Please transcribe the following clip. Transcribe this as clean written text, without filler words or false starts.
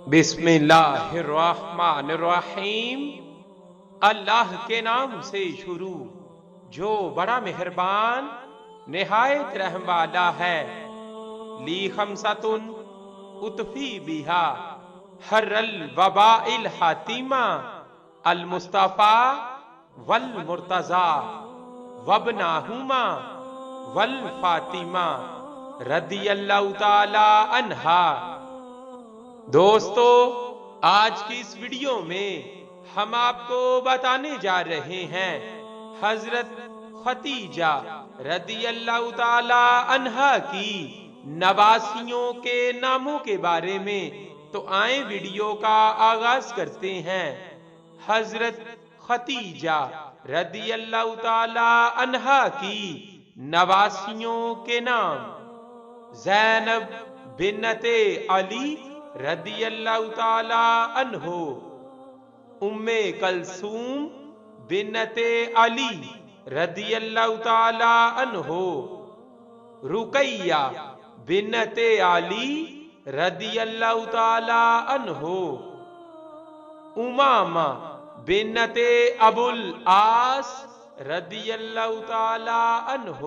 بسم اللہ الرحمن الرحیم۔ اللہ کے نام سے شروع جو بڑا مہربان نہایت رحم والا ہے۔ لی خمسۃ اطفی بہا حر الوباء الحاتمہ المصطفیٰ والمرتضیٰ وابناہما والفاطمہ رضی اللہ تعالی عنہا۔ دوستو، آج کی اس ویڈیو میں ہم آپ کو بتانے جا رہے ہیں حضرت ختیجہ رضی اللہ تعالی عنہا کی نواسیوں کے ناموں کے بارے میں۔ تو آئیں ویڈیو کا آغاز کرتے ہیں۔ حضرت ختیجہ رضی اللہ تعالی عنہا کی نواسیوں کے نام: زینب بنت علی رضی اللہ تعالی عنہ، ام کلثوم بنت علی رضی اللہ تعالی عنہ، رقیہ بنت علی رضی اللہ تعالی عنہ، امامہ بنت ابو العاص رضی اللہ تعالی عنہ۔